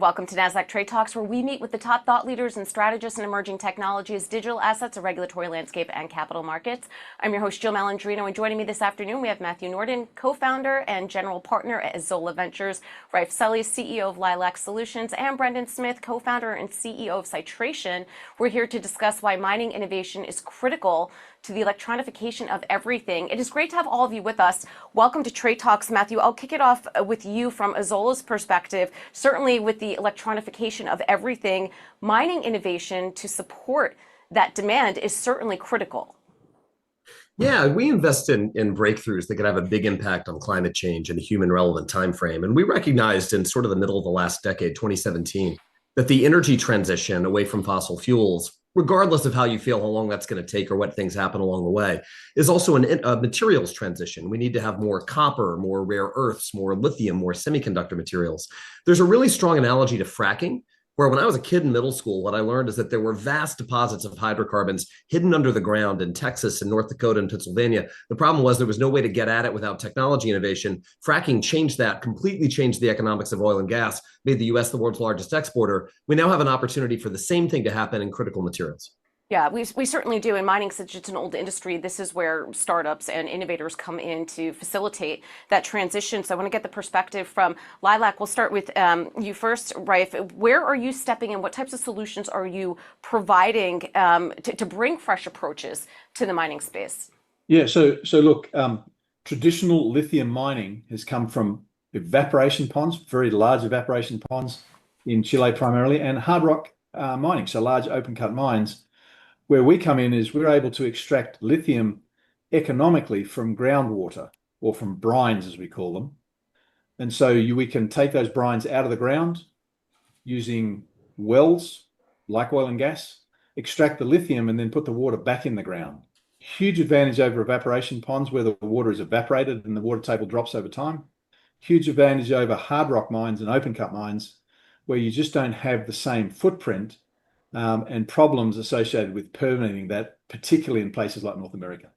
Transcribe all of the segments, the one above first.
Welcome to Nasdaq TradeTalks, where we meet with the top thought leaders and strategists in emerging technologies, digital assets, a regulatory landscape, and capital markets. I'm your host, Jill Malandrino, and joining me this afternoon, we have Matthew Nordan, co-founder and general partner at Azolla Ventures, Raef Sully, CEO of Lilac Solutions, and Brendan Smith, co-founder and CEO of SiTration. We're here to discuss why mining innovation is critical to the electronification of everything. It is great to have all of you with us. Welcome to Trade Talks. Matthew, I'll kick it off with you from Azolla's perspective. Certainly with the electronification of everything, mining innovation to support that demand is certainly critical. Yeah, we invest in breakthroughs that could have a big impact on climate change in a human relevant time frame. And we recognized in sort of the middle of the last decade, 2017, that the energy transition away from fossil fuels, regardless of how you feel, how long that's going to take or what things happen along the way, is also a materials transition. We need to have more copper, more rare earths, more lithium, more semiconductor materials. There's a really strong analogy to fracking, where when I was a kid in middle school, what I learned is that there were vast deposits of hydrocarbons hidden under the ground in Texas and North Dakota and Pennsylvania. The problem was there was no way to get at it without technology innovation. Fracking changed that, completely changed the economics of oil and gas, made the US the world's largest exporter. We now have an opportunity for the same thing to happen in critical materials. Yeah, we certainly do. In mining, since it's an old industry, this is where startups and innovators come in to facilitate that transition. So I want to get the perspective from Lilac. We'll start with you first, Raef. Where are you stepping in? What types of solutions are you providing to bring fresh approaches to the mining space? Yeah, so look, traditional lithium mining has come from evaporation ponds, very large evaporation ponds in Chile primarily, and hard rock mining, so large open cut mines. Where we come in is we're able to extract lithium economically from groundwater, or from brines as we call them. And so we can take those brines out of the ground using wells like oil and gas, extract the lithium and then put the water back in the ground. Huge advantage over evaporation ponds where the water is evaporated and the water table drops over time. Huge advantage over hard rock mines and open cut mines where you just don't have the same footprint and problems associated with permitting that, particularly in places like North America.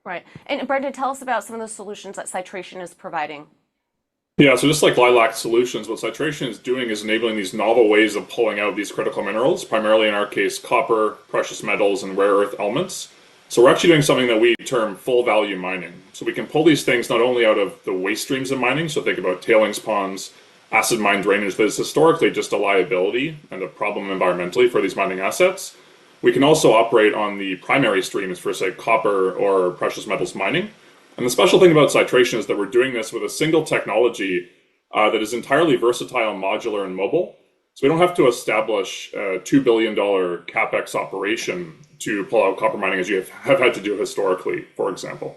Right. And Brendan, tell us about some of the solutions that SiTration is providing. Yeah, so just like Lilac Solutions, what SiTration is doing is enabling these novel ways of pulling out these critical minerals, primarily in our case, copper, precious metals, and rare earth elements. So we're actually doing something that we term full value mining. So we can pull these things not only out of the waste streams of mining, so think about tailings ponds, acid mine drainage that is historically just a liability and a problem environmentally for these mining assets. We can also operate on the primary streams for, say, copper or precious metals mining. And the special thing about SiTration is that we're doing this with a single technology that is entirely versatile, modular, and mobile. So we don't have to establish a $2 billion CapEx operation to pull out copper mining as you have had to do historically, for example.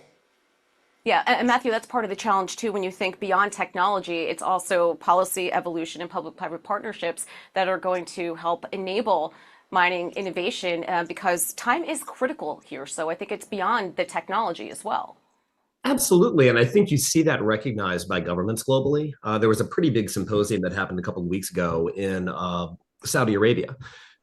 Yeah, and Matthew, that's part of the challenge too. When you think beyond technology, it's also policy evolution and public-private partnerships that are going to help enable mining innovation because time is critical here. So I think it's beyond the technology as well. Absolutely. And I think you see that recognized by governments globally. There was a pretty big symposium that happened a couple of weeks ago in Saudi Arabia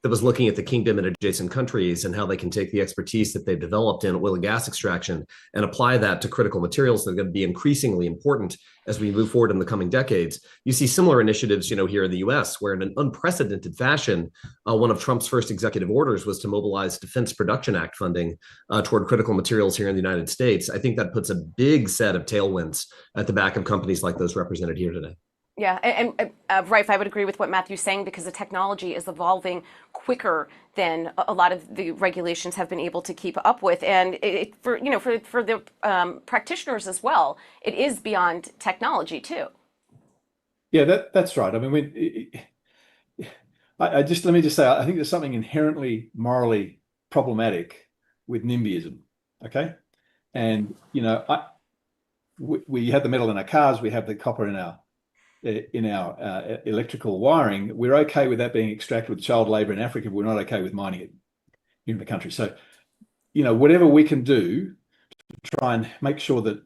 that was looking at the kingdom and adjacent countries and how they can take the expertise that they've developed in oil and gas extraction and apply that to critical materials that are going to be increasingly important as we move forward in the coming decades. You see similar initiatives, here in the US, where in an unprecedented fashion, one of Trump's first executive orders was to mobilize Defense Production Act funding toward critical materials here in the United States. I think that puts a big set of tailwinds at the back of companies like those represented here today. Yeah, and Raef, I would agree with what Matthew's saying because the technology is evolving quicker than a lot of the regulations have been able to keep up with, and for the practitioners as well, it is beyond technology too. Yeah, that's right. I mean, let me just say, I think there's something inherently morally problematic with NIMBYism. Okay, and we have the metal in our cars, we have the copper in our electrical wiring. We're okay with that being extracted with child labor in Africa, but we're not okay with mining it in the country. So, whatever we can do to try and make sure that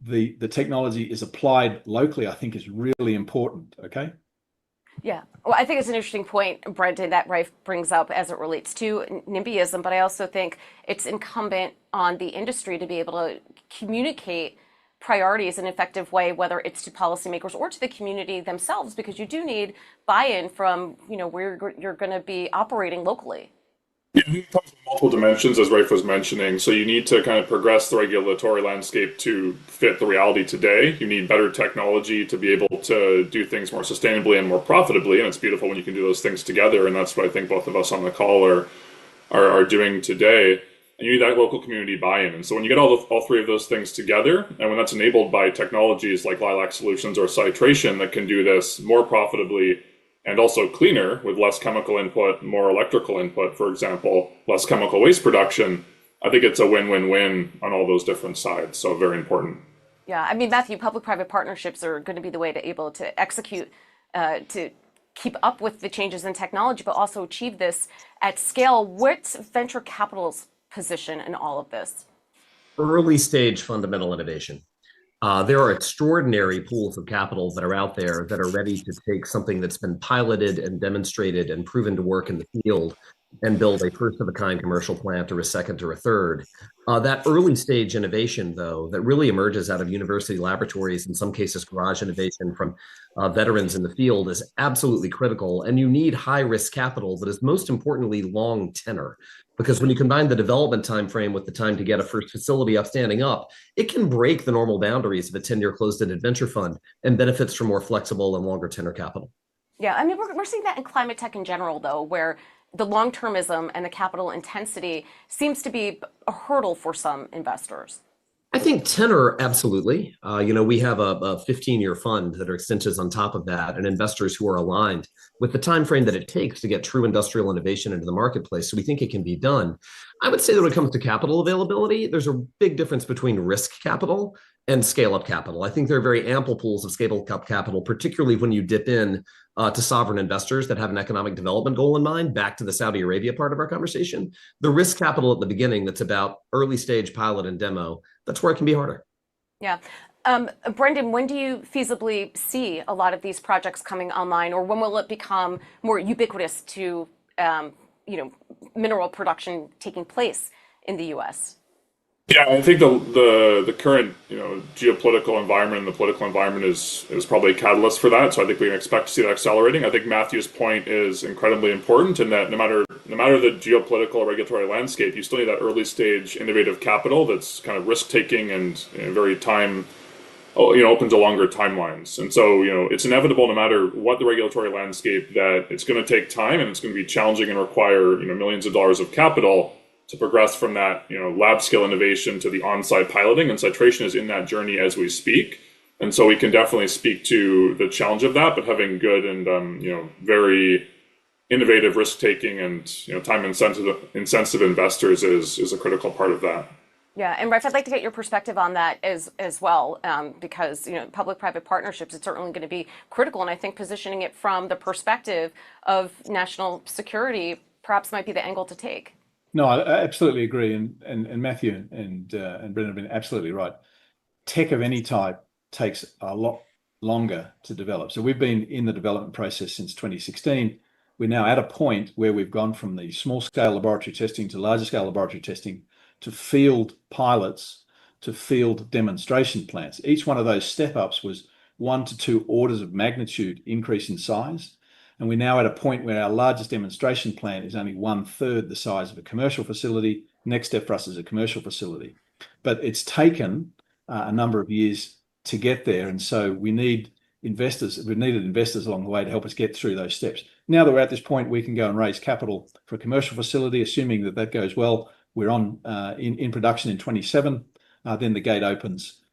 the technology is applied locally, I think is really important. Okay. Yeah, well, I think it's an interesting point, Brendan, that Raef brings up as it relates to NIMBYism, but I also think it's incumbent on the industry to be able to communicate priorities in an effective way, whether it's to policymakers or to the community themselves, because you do need buy-in from, where you're going to be operating locally. Yeah, I think it comes with multiple dimensions, as Raef was mentioning. So you need to kind of progress the regulatory landscape to fit the reality today. You need better technology to be able to do things more sustainably and more profitably. And it's beautiful when you can do those things together. And that's what I think both of us on the call are doing today. And you need that local community buy-in. And so when you get all three of those things together, and when that's enabled by technologies like Lilac Solutions or SiTration that can do this more profitably and also cleaner with less chemical input, more electrical input, for example, less chemical waste production, I think it's a win-win-win on all those different sides. So very important. Yeah, I mean, Matthew, public-private partnerships are going to be the way to able to execute, to keep up with the changes in technology, but also achieve this at scale. What's venture capital's position in all of this? Early stage fundamental innovation. There are extraordinary pools of capital that are out there that are ready to take something that's been piloted and demonstrated and proven to work in the field and build a first of a kind commercial plant or a second or a third. That early stage innovation, though, that really emerges out of university laboratories, in some cases garage innovation from veterans in the field, is absolutely critical. And you need high risk capital that is most importantly long tenor. Because when you combine the development time frame with the time to get a first facility up standing up, it can break the normal boundaries of a 10-year closed-ended venture fund and benefits from more flexible and longer tenor capital. Yeah, I mean, we're seeing that in climate tech in general, though, where the long-termism and the capital intensity seems to be a hurdle for some investors. I think tenor, absolutely. We have a 15-year fund that are extensions on top of that, and investors who are aligned with the time frame that it takes to get true industrial innovation into the marketplace. So we think it can be done. I would say that when it comes to capital availability, there's a big difference between risk capital and scale-up capital. I think there are very ample pools of scale-up capital, particularly when you dip in to sovereign investors that have an economic development goal in mind, back to the Saudi Arabia part of our conversation. The risk capital at the beginning that's about early stage pilot and demo, that's where it can be harder. Yeah. Brendan, when do you feasibly see a lot of these projects coming online, or when will it become more ubiquitous to mineral production taking place in the U.S.? Yeah, I think the current geopolitical environment and the political environment is probably a catalyst for that. So I think we can expect to see that accelerating. I think Matthew's point is incredibly important in that no matter the geopolitical or regulatory landscape, you still need that early stage innovative capital that's kind of risk taking and very open to longer timelines. And so it's inevitable no matter what the regulatory landscape that it's going to take time and it's going to be challenging and require millions of dollars of capital to progress from that, lab scale innovation to the on-site piloting, and SiTration is in that journey as we speak. And so we can definitely speak to the challenge of that, but having good and very innovative risk-taking and time-insensitive investors is a critical part of that. Yeah, and Raef, I'd like to get your perspective on that as well, because public-private partnerships is certainly going to be critical, and I think positioning it from the perspective of national security perhaps might be the angle to take. No, I absolutely agree, and Matthew and Brendan have been absolutely right. Tech of any type takes a lot longer to develop. So we've been in the development process since 2016. We're now at a point where we've gone from the small-scale laboratory testing to larger-scale laboratory testing to field pilots to field demonstration plants. Each one of those step-ups was 1 to 2 orders of magnitude increase in size. And we're now at a point where our largest demonstration plant is only 1/3 the size of a commercial facility. Next step for us is a commercial facility. But it's taken a number of years to get there. And so we need investors. We've needed investors along the way to help us get through those steps. Now that we're at this point, we can go and raise capital for a commercial facility, assuming that goes well. We're on in production in 27. Then the gate opens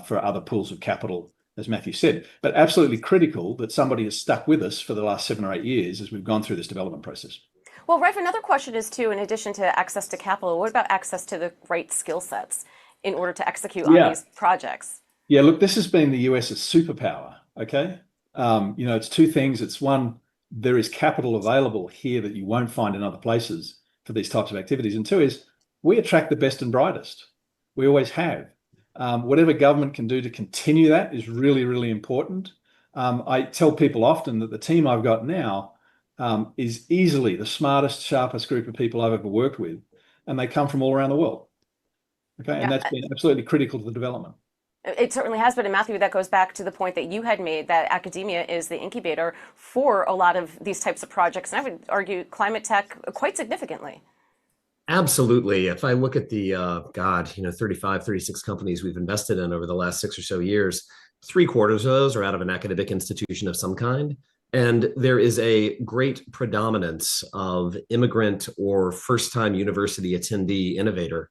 for other pools of capital, as Matthew said, but absolutely critical that somebody has stuck with us for the last 7 or 8 years as we've gone through this development process. Well, Raef, another question is too, in addition to access to capital, what about access to the right skill sets in order to execute on these projects? Yeah, look, this has been the US's superpower, okay? It's two things. It's one, there is capital available here that you won't find in other places for these types of activities. And two is, we attract the best and brightest. We always have. Whatever government can do to continue that is really, really important. I tell people often that the team I've got now is easily the smartest, sharpest group of people I've ever worked with, and they come from all around the world. Okay, and that's been absolutely critical to the development. It certainly has been. And Matthew, that goes back to the point that you had made that academia is the incubator for a lot of these types of projects. And I would argue climate tech quite significantly. Absolutely. If I look at the, 35, 36 companies we've invested in over the last 6 or so years, 3/4 of those are out of an academic institution of some kind. And there is a great predominance of immigrant or first-time university attendee innovator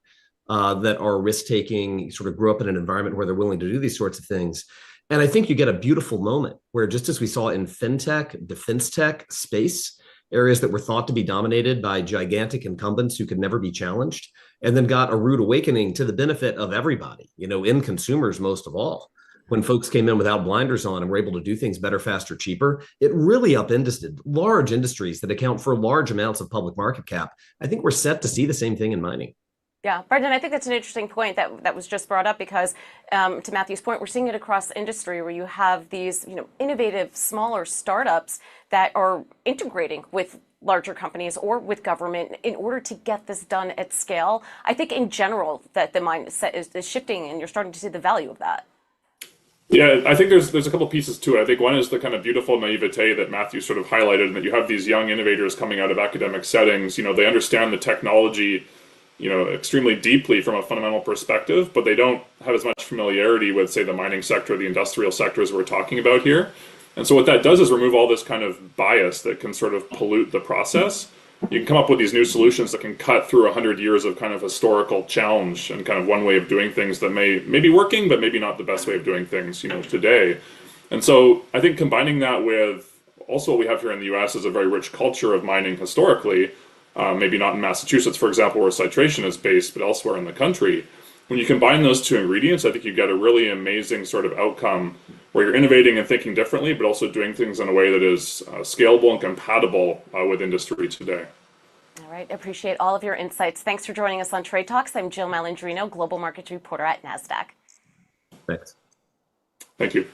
that are risk-taking, sort of grew up in an environment where they're willing to do these sorts of things. And I think you get a beautiful moment where, just as we saw in fintech, defense tech, space, areas that were thought to be dominated by gigantic incumbents who could never be challenged, and then got a rude awakening to the benefit of everybody, end consumers most of all. When folks came in without blinders on and were able to do things better, faster, cheaper, it really upended large industries that account for large amounts of public market cap. I think we're set to see the same thing in mining. Yeah, Brendan, I think that's an interesting point that was just brought up because, to Matthew's point, we're seeing it across industry where you have these, innovative, smaller startups that are integrating with larger companies or with government in order to get this done at scale. I think in general that the mindset is shifting, and you're starting to see the value of that. Yeah, I think there's a couple pieces to it. I think one is the kind of beautiful naivete that Matthew sort of highlighted, and that you have these young innovators coming out of academic settings. They understand the technology extremely deeply from a fundamental perspective, but they don't have as much familiarity with, say, the mining sector, the industrial sectors we're talking about here. And so what that does is remove all this kind of bias that can sort of pollute the process. You can come up with these new solutions that can cut through 100 years of kind of historical challenge and kind of one way of doing things that may be working, but maybe not the best way of doing things, today. And so I think combining that with also what we have here in the US is a very rich culture of mining historically, maybe not in Massachusetts, for example, where SiTration is based, but elsewhere in the country. When you combine those two ingredients, I think you get a really amazing sort of outcome where you're innovating and thinking differently, but also doing things in a way that is scalable and compatible with industry today. All right, appreciate all of your insights. Thanks for joining us on Trade Talks. I'm Jill Malandrino, Global Markets Reporter at Nasdaq. Thanks. Thank you.